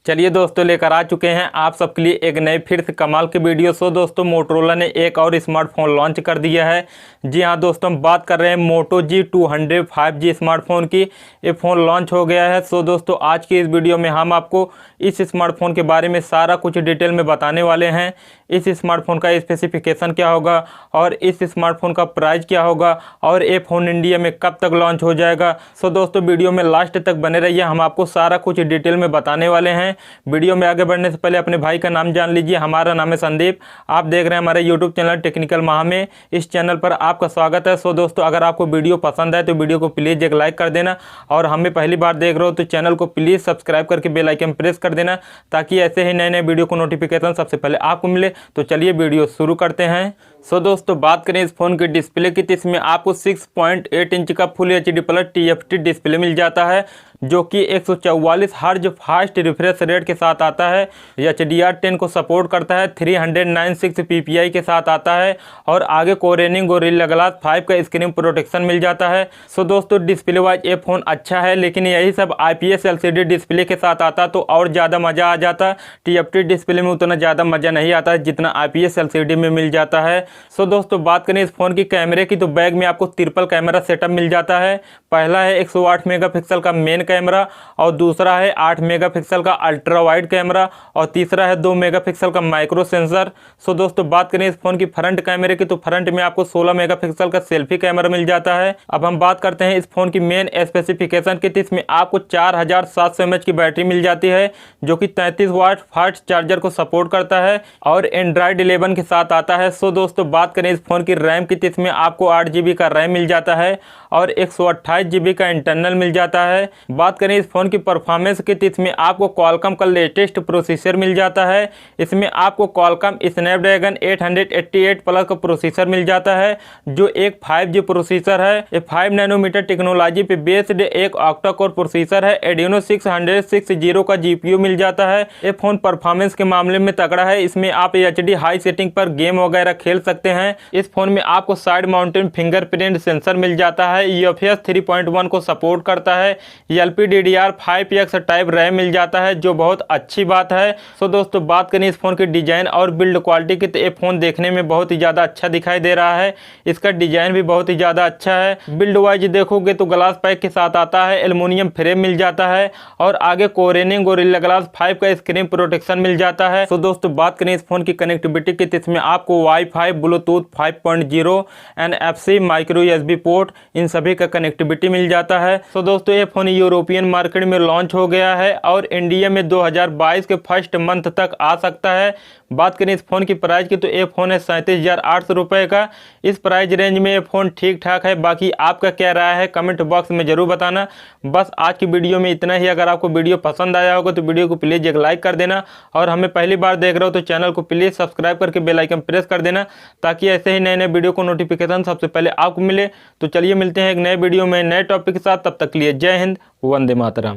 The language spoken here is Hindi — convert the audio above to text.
चलिए दोस्तों, लेकर आ चुके हैं आप सबके लिए एक नए फिर से कमाल की वीडियो। सो दोस्तों, मोटोरोला ने एक और स्मार्टफोन लॉन्च कर दिया है। जी हाँ दोस्तों, हम बात कर रहे हैं मोटो G200 5G स्मार्टफोन की। ये फ़ोन लॉन्च हो गया है। सो दोस्तों, आज की इस वीडियो में हम आपको इस स्मार्टफोन के बारे में सारा कुछ डिटेल में बताने वाले हैं। इस स्मार्टफोन का स्पेसिफिकेशन क्या होगा और इस स्मार्टफोन का प्राइस क्या होगा और ये फ़ोन इंडिया में कब तक लॉन्च हो जाएगा। सो दोस्तों, वीडियो में लास्ट तक बने रहिए, हम आपको सारा कुछ डिटेल में बताने वाले हैं। वीडियो में आगे बढ़ने से पहले अपने भाई का नाम जान लीजिए। हमारा नाम है संदीप। आप देख रहे हैं हमारे यूट्यूब चैनल टेक्निकल महामे। इस चैनल पर आपका स्वागत है। सो दोस्तों, अगर आपको वीडियो पसंद आए तो वीडियो को प्लीज़ एक लाइक कर देना, और हमें पहली बार देख रहे हो तो चैनल को प्लीज़ सब्सक्राइब करके बेल आइकन प्रेस कर देना, ताकि ऐसे ही नए नए वीडियो को नोटिफिकेशन सबसे पहले आपको मिले। तो चलिए वीडियो शुरू करते हैं। सो दोस्तों, बात करें इस फ़ोन की डिस्प्ले की, तो इसमें आपको 6.8 इंच का full HD plus TFT display मिल जाता है, जो कि 144 हर्ट्ज फास्ट रिफ्रेश रेट के साथ आता है। HDR10 को सपोर्ट करता है। 396 PPI के साथ आता है, और आगे कोरेनिंग गोरिल्ला ग्लास 5 का स्क्रीन प्रोटेक्शन मिल जाता है। सो दोस्तों, डिस्प्ले वाइज ये फ़ोन अच्छा है, लेकिन यही सब IPS LCD डिस्प्ले के साथ आता तो और ज़्यादा मज़ा आ जाता। TFT डिस्प्ले में उतना ज़्यादा मज़ा नहीं आता जितना IPS LCD में मिल जाता है। सो दोस्तों, बात करें इस फ़ोन की कैमरे की, तो बैग में आपको ट्रिपल कैमरा सेटअप मिल जाता है। पहला है 108 मेगापिक्सल का मेन कैमरा, और दूसरा है 8 मेगापिक्सल का अल्ट्रा वाइड कैमरा, और तीसरा है 2 मेगापिक्सल का माइक्रो सेंसर। सो दोस्तों, बात करें इस फ़ोन की फ्रंट कैमरे की, तो फ्रंट में आपको 16 मेगापिक्सल का सेल्फी कैमरा मिल जाता है। अब हम बात करते हैं इस फ़ोन की मेन स्पेसिफिकेशन की, तो इसमें आपको 4700 mAh की बैटरी मिल जाती है, जो कि 33 वाट फास्ट चार्जर को सपोर्ट करता है, और एंड्रॉयड 11 के साथ आता है। सो दोस्तों, बात करें इस फ़ोन की रैम की, तो इसमें आपको 8 GB का रैम मिल जाता है, और 128 GB का इंटरनल मिल जाता है। बात करें इस फ़ोन की परफॉर्मेंस की, तो इसमें आपको क्वालकॉम का लेटेस्ट प्रोसेसर मिल जाता है। इसमें आपको क्वालकॉम स्नैपड्रैगन 888 प्लस का प्रोसेसर मिल जाता है, जो एक 5G प्रोसेसर है। ये 5 नैनोमीटर टेक्नोलॉजी पे बेस्ड एक ऑक्टा कोर प्रोसेसर है। एडिनो 660 का GPU मिल जाता है। ये फ़ोन परफॉर्मेंस के मामले में तगड़ा है। इसमें आप HD हाई सेटिंग पर गेम वगैरह खेल सकते हैं। इस फ़ोन में आपको साइड माउंटेड फिंगरप्रिंट सेंसर मिल जाता है। UFS 3.1 को सपोर्ट करता है। LPDDR5X टाइप रैम मिल जाता है, जो बहुत अच्छी बात है। सो दोस्तों, बात करें इस फ़ोन की डिज़ाइन और बिल्ड क्वालिटी की, तो ये फ़ोन देखने में बहुत ही ज़्यादा अच्छा दिखाई दे रहा है। इसका डिज़ाइन भी बहुत ही ज़्यादा अच्छा है। बिल्ड वाइज देखोगे तो ग्लास पैक के साथ आता है, एल्युमिनियम फ्रेम मिल जाता है, और आगे कोरेनिंग गोरिल्ला ग्लास 5 का स्क्रीन प्रोटेक्शन मिल जाता है। सो दोस्तों, बात करें इस फ़ोन की कनेक्टिविटी की, तो इसमें आपको wifi, Bluetooth 5.0, NFC, micro USB port, इन सभी का कनेक्टिविटी मिल जाता है। सो दोस्तों, ये फ़ोन यूरोपियन मार्केट में लॉन्च हो गया है, और इंडिया में 2022 के फर्स्ट मंथ तक आ सकता है। बात करें इस फ़ोन की प्राइस की, तो ये फ़ोन है 37,800 रुपये का। इस प्राइस रेंज में ये फ़ोन ठीक ठाक है। बाकी आपका क्या राय है कमेंट बॉक्स में ज़रूर बताना। बस आज की वीडियो में इतना ही। अगर आपको वीडियो पसंद आया होगा तो वीडियो को प्लीज़ एक लाइक कर देना, और हमें पहली बार देख रहे हो तो चैनल को प्लीज़ सब्सक्राइब करके बेल आइकन प्रेस कर देना, ताकि ऐसे ही नए नए वीडियो को नोटिफिकेशन सबसे पहले आपको मिले। तो चलिए मिलते हैं एक नए वीडियो में नए टॉपिक के साथ। तब तक के लिए जय हिंद, वंदे मातरम।